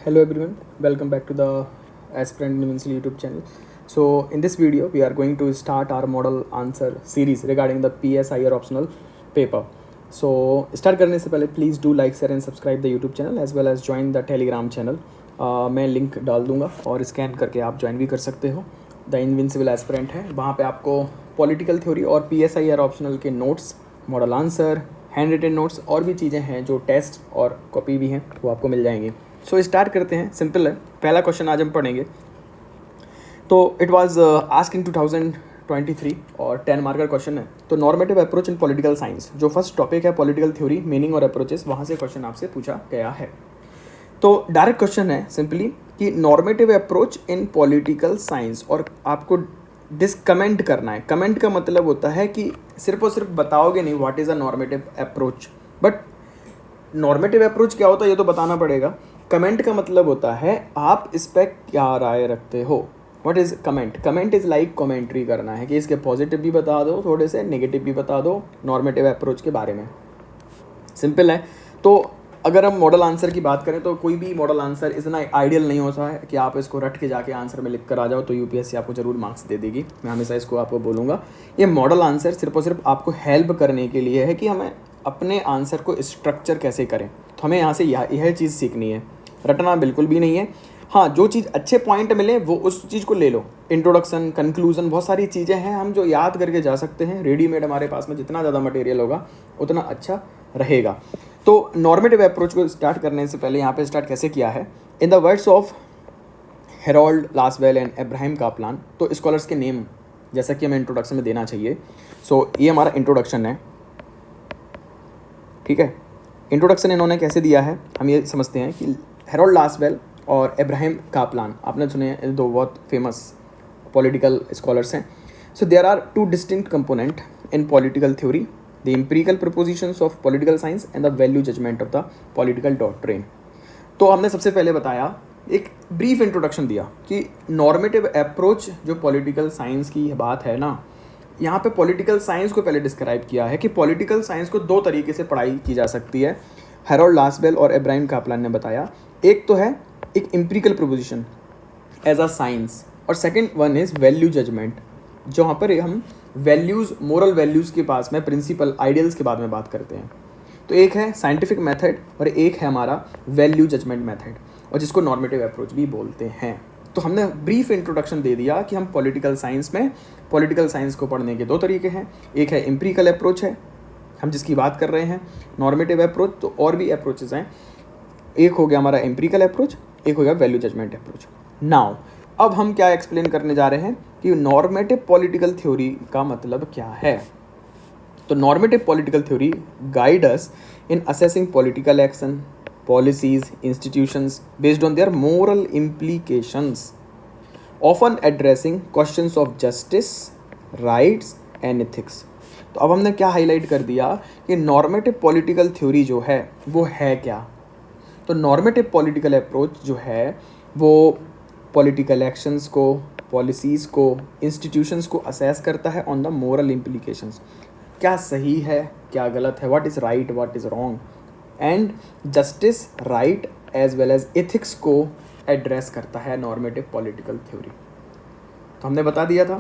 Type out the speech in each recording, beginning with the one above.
Hello everyone, welcome back to the Aspirant University YouTube channel. So in this video we are going to start our model answer series regarding the PSIR optional paper. So start करने से पहले please do like, share and subscribe the YouTube channel as well as join the Telegram channel. मैं link डाल दूंगा और scan करके आप join भी कर सकते हो. द इनविंसिबल एस्पिरेंट है, वहाँ पे आपको पॉलिटिकल थ्योरी और PSIR ऑप्शनल के notes, model answer, hand written notes और भी चीज़ें हैं जो टेस्ट और कॉपी भी हैं वो आपको मिल जाएंगी. सो स्टार्ट करते हैं. सिंपल है. पहला क्वेश्चन आज हम पढ़ेंगे. तो इट वाज आस्क इन 2023 और 10 मार्कर क्वेश्चन है. तो normative approach in political science, जो फर्स्ट टॉपिक है पॉलिटिकल थ्योरी, मीनिंग और अप्रोचेस, वहाँ से क्वेश्चन आपसे पूछा गया है. तो डायरेक्ट क्वेश्चन है सिंपली कि normative approach in political science, और आपको कमेंट करना है. कमेंट का मतलब होता है कि सिर्फ और सिर्फ बताओगे नहीं what is a normative approach, but normative approach क्या होता है ये तो बताना पड़ेगा. कमेंट का मतलब होता है आप इस पर क्या राय रखते हो. What is comment? Comment is like commentary करना है कि इसके पॉजिटिव भी बता दो, थोड़े से नेगेटिव भी बता दो नॉर्मेटिव अप्रोच के बारे में. सिंपल है. तो अगर हम मॉडल आंसर की बात करें तो कोई भी मॉडल आंसर इतना आइडियल नहीं होता है कि आप इसको रट के जाके आंसर में लिख कर आ जाओ तो यूपीएससी आपको ज़रूर मार्क्स दे देगी. मैं हमेशा इसको आपको बोलूँगा, ये मॉडल आंसर सिर्फ और सिर्फ आपको हेल्प करने के लिए है कि हमें अपने आंसर को स्ट्रक्चर कैसे करें. तो हमें यहाँ से यह चीज़ सीखनी है, रटना बिल्कुल भी नहीं है. हाँ, जो चीज़ अच्छे पॉइंट मिले वो उस चीज़ को ले लो. इंट्रोडक्शन, कंक्लूजन, बहुत सारी चीज़ें हैं हम जो याद करके जा सकते हैं. रेडीमेड हमारे पास में जितना ज़्यादा मटेरियल होगा उतना अच्छा रहेगा. तो नॉर्मेटिव अप्रोच को स्टार्ट करने से पहले यहाँ पे स्टार्ट कैसे किया है. In the words of Harold Lasswell and Ibrahim Kaplan. तो स्कॉलर्स के नेम जैसा कि हमें इंट्रोडक्शन में देना चाहिए. सो ये हमारा इंट्रोडक्शन है, ठीक है. इंट्रोडक्शन इन्होंने कैसे दिया है हम ये समझते हैं कि हेरोल्ड लासवेल और इब्राहिम कापलान, आपने सुने हैं, दो बहुत फेमस पॉलिटिकल स्कॉलर्स हैं. So there are two distinct component in political theory, the empirical propositions of political science and the value judgement of the political doctrine. तो हमने सबसे पहले बताया, एक ब्रीफ इंट्रोडक्शन दिया कि नॉर्मेटिव अप्रोच जो पॉलिटिकल साइंस की बात है ना, यहाँ पे पॉलिटिकल साइंस को पहले डिस्क्राइब किया है कि पॉलिटिकल साइंस को दो तरीके से पढ़ाई की जा सकती है. हेरोल्ड लासवेल और इब्राहिम कापलान ने बताया, एक तो है एक empirical proposition as a science, और second one is value judgement, जो यहाँ पर हम वैल्यूज़, मोरल वैल्यूज़ के पास में, प्रिंसिपल, आइडियल्स के बारे में बात करते हैं. तो एक है साइंटिफिक मेथड और एक है हमारा वैल्यू जजमेंट मेथड, और जिसको नॉर्मेटिव अप्रोच भी बोलते हैं. तो हमने ब्रीफ इंट्रोडक्शन दे दिया कि हम पॉलिटिकल साइंस को पढ़ने के दो तरीके हैं. एक है एम्पिरिकल अप्रोच है हम जिसकी बात कर रहे हैं, नॉर्मेटिव अप्रोच. तो और भी अप्रोचेस हैं, एक हो गया हमारा एम्पिरिकल अप्रोच, एक हो गया वैल्यू जजमेंट अप्रोच. नाउ अब हम क्या एक्सप्लेन करने जा रहे हैं कि नॉर्मेटिव पॉलिटिकल थ्योरी का मतलब क्या है. तो normative political theory guide us in assessing political action, policies, institutions based on their moral implications, often addressing questions of justice, rights and ethics. तो अब हमने क्या हाईलाइट कर दिया कि नॉर्मेटिव पॉलिटिकल थ्योरी जो है वो है क्या. तो नॉर्मेटिव पॉलिटिकल अप्रोच जो है वो पॉलिटिकल एक्शंस को, पॉलिसीज़ को, इंस्टीट्यूशंस को असेस करता है ऑन द मोरल इम्प्लीकेशंस. क्या सही है, क्या गलत है, what is right, what is wrong, and justice, right as well as ethics को एड्रेस करता है नॉर्मेटिव पॉलिटिकल थ्योरी. तो हमने बता दिया था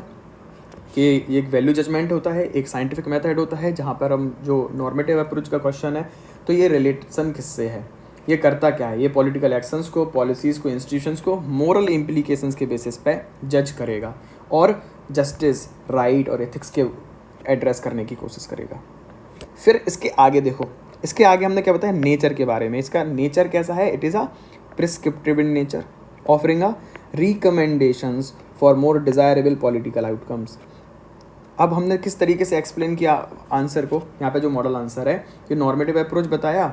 कि ये एक वैल्यू जजमेंट होता है, एक साइंटिफिक मेथड होता है, जहाँ पर हम जो नॉर्मेटिव अप्रोच का क्वेश्चन है तो ये रिलेशन किससे है, ये करता क्या है, ये पॉलिटिकल एक्शंस को, पॉलिसीज़ को, इंस्टीट्यूशंस को मोरल इम्प्लीकेशंस के बेसिस पे जज करेगा और जस्टिस, राइट और एथिक्स के एड्रेस करने की कोशिश करेगा. फिर इसके आगे देखो, इसके आगे हमने क्या बताया, नेचर के बारे में. इसका नेचर कैसा है, it is a prescriptive in nature, offering a recommendations for more desirable political outcomes. अब हमने किस तरीके से एक्सप्लेन किया आंसर को, यहाँ पे जो मॉडल आंसर है कि नॉर्मेटिव अप्रोच बताया,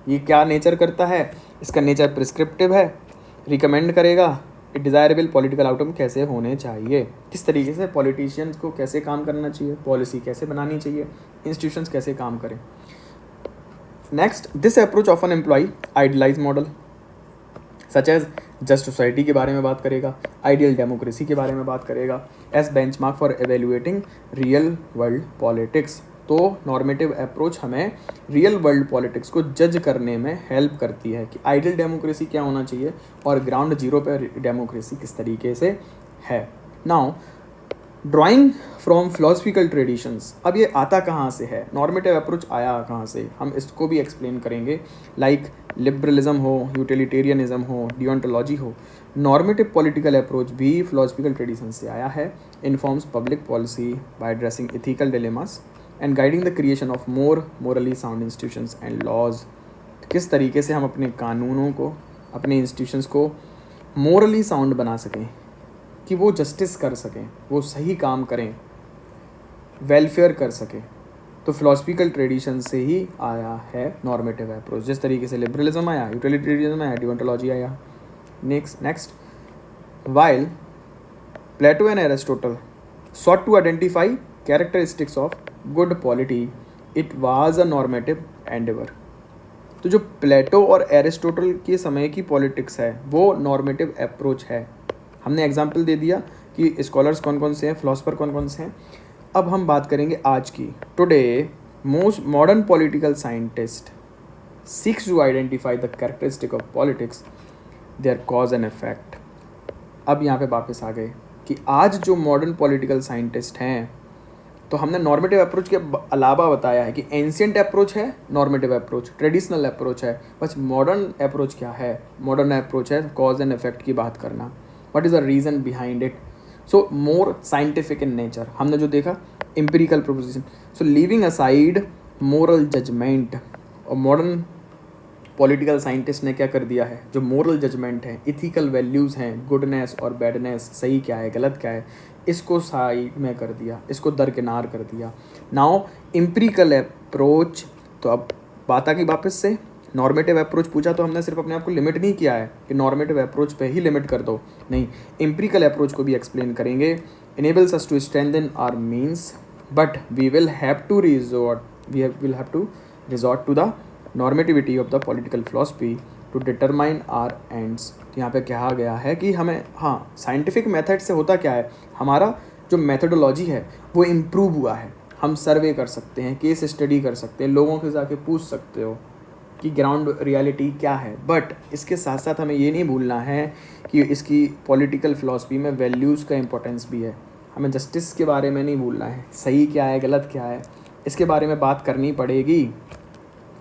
ये क्या नेचर करता है, इसका नेचर प्रिस्क्रिप्टिव है, रिकमेंड करेगा डिज़ायरेबल पॉलिटिकल आउटकम कैसे होने चाहिए, किस तरीके से पॉलिटिशियंस को कैसे काम करना चाहिए, पॉलिसी कैसे बनानी चाहिए, इंस्टीट्यूशंस कैसे काम करें. Next, this approach often employ idealize model such as just society के बारे में बात करेगा, आइडियल डेमोक्रेसी के बारे में बात करेगा, as benchmark for evaluating real world politics. तो नॉर्मेटिव अप्रोच हमें रियल वर्ल्ड पॉलिटिक्स को जज करने में हेल्प करती है कि आइडियल डेमोक्रेसी क्या होना चाहिए और ग्राउंड जीरो पर डेमोक्रेसी किस तरीके से है। Now drawing from philosophical traditions, अब ये आता कहाँ से है, नॉर्मेटिव अप्रोच आया कहाँ से, हम इसको भी एक्सप्लेन करेंगे। लाइक लिबरलिज्म हो, यूटिलिटेरियनिज्म हो, डियोंटोलॉजी हो, नॉर्मेटिव पॉलिटिकल अप्रोच भी फिलोसफिकल ट्रेडिशन से आया है। Informs public policy by addressing ethical dilemmas and guiding the creation of more morally sound institutions and laws. किस तरीके से हम अपने कानूनों को, अपने इंस्टीट्यूशंस को मोरली साउंड बना सकें कि वो जस्टिस कर सकें, वो सही काम करें, वेलफेयर कर सकें। तो फिलोसफिकल ट्रेडिशन से ही आया है नॉर्मेटिव अप्रोच। जिस तरीके से लिबरलिज्म आया, यूटिलिटेरियनिज्म आया, डियोंटोलॉजी आया। Next while Plato and Aristotle sought to identify characteristics of good polity, it was a normative endeavor। तो जो प्लेटो और एरिस्टोटल के समय की पॉलिटिक्स है वो नॉर्मेटिव अप्रोच है। हमने एग्जाम्पल दे दिया कि स्कॉलर्स कौन कौन से हैं, फिलोसफर कौन कौन से हैं। अब हम बात करेंगे आज की। Today most modern political scientist seeks to identify the characteristic of politics, their cause and effect. अब यहाँ पे वापस आ गए कि आज जो मॉडर्न पॉलिटिकल साइंटिस्ट हैं, तो हमने नॉर्मेटिव अप्रोच के अलावा बताया है कि एंशियंट अप्रोच है नॉर्मेटिव अप्रोच, ट्रेडिशनल अप्रोच है। बस मॉडर्न अप्रोच क्या है, मॉडर्न अप्रोच है कॉज एंड इफेक्ट की बात करना, what is the reason behind it. So more scientific in nature, हमने जो देखा एम्पिरिकल प्रोपोजिशन। सो लीविंग असाइड मोरल जजमेंट, और मॉडर्न पॉलिटिकल साइंटिस्ट ने क्या कर दिया है, जो मोरल जजमेंट है, इथिकल वैल्यूज़ हैं, गुडनेस और बैडनेस, सही क्या है गलत क्या है, इसको साइड में कर दिया, इसको दरकिनार कर दिया। नाउ एम्पिरिकल अप्रोच, तो अब बात आ गई वापस से नॉर्मेटिव अप्रोच पूछा तो हमने सिर्फ अपने आप को लिमिट नहीं किया है कि नॉर्मेटिव अप्रोच पे ही लिमिट कर दो, नहीं, एम्पिरिकल अप्रोच को भी एक्सप्लेन करेंगे। Enables us to strengthen our means but we will have to resort to the normativity of the political philosophy to determine our ends. यहाँ पे कहा गया है कि हमें, हाँ, साइंटिफिक मेथड से होता क्या है, हमारा जो मेथडोलॉजी है वो इम्प्रूव हुआ है। हम सर्वे कर सकते हैं, केस स्टडी कर सकते हैं, लोगों के जाके पूछ सकते हो कि ग्राउंड रियलिटी क्या है। बट इसके साथ साथ हमें ये नहीं भूलना है कि इसकी पॉलिटिकल फिलॉसफी में वैल्यूज़ का इंपॉर्टेंस भी है। हमें जस्टिस के बारे में नहीं भूलना है, सही क्या है गलत क्या है, इसके बारे में बात करनी पड़ेगी।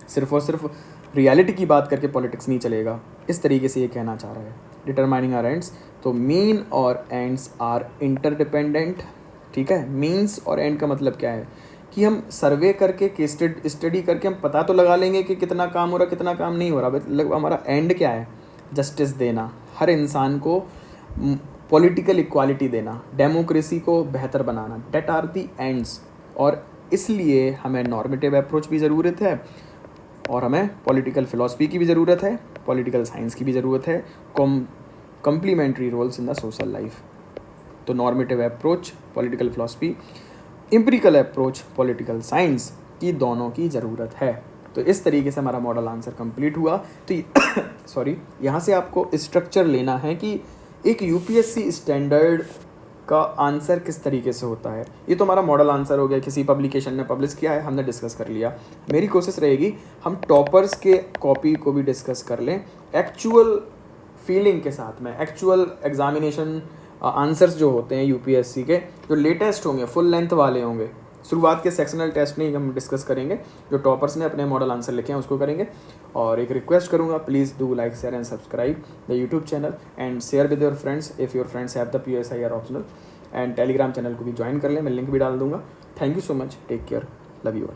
सिर्फ और सिर्फ रियलिटी की बात करके पॉलिटिक्स नहीं चलेगा, इस तरीके से ये कहना चाह रहा है। डिटरमाइनिंग आर एंड्स, तो मीन और एंड्स आर इंटरडिपेंडेंट, ठीक है। मीन्स और एंड का मतलब क्या है कि हम सर्वे करके, केस स्टडी करके हम पता तो लगा लेंगे कि कितना काम हो रहा कितना काम नहीं हो रहा, मतलब हमारा एंड क्या है, जस्टिस देना, हर इंसान को पॉलिटिकल इक्वालिटी देना, डेमोक्रेसी को बेहतर बनाना, डेट आर दी एंड्स। और इसलिए हमें नॉर्मेटिव अप्रोच भी ज़रूरत है और हमें पॉलिटिकल फिलॉसफी की भी ज़रूरत है, पॉलिटिकल साइंस की भी ज़रूरत है, complementary roles in the social life. तो normative approach political philosophy, empirical approach political science की दोनों की ज़रूरत है। तो इस तरीके से हमारा मॉडल आंसर कंप्लीट हुआ। तो सॉरी, यहाँ से आपको स्ट्रक्चर लेना है कि एक यूपीएससी स्टैंडर्ड का आंसर किस तरीके से होता है। ये तो हमारा मॉडल आंसर हो गया, किसी पब्लिकेशन ने पब्लिश किया है, हमने डिस्कस कर लिया। मेरी कोशिश रहेगी हम टॉपर्स के कॉपी को भी डिस्कस कर लें एक्चुअल फीलिंग के साथ में, एक्चुअल एग्जामिनेशन आंसर्स जो होते हैं यूपीएससी के, जो लेटेस्ट होंगे, फुल लेंथ वाले होंगे। शुरुआत के सेक्शनल टेस्ट नहीं हम डिस्कस करेंगे, जो टॉपर्स ने अपने मॉडल आंसर लिखे हैं उसको करेंगे। और एक रिक्वेस्ट करूंगा, please do like, share and subscribe the YouTube channel and share with your friends if your friends have the PSIR optional. And Telegram channel को भी ज्वाइन कर लें, मैं लिंक भी डाल दूंगा। Thank you so much, take care, love you all.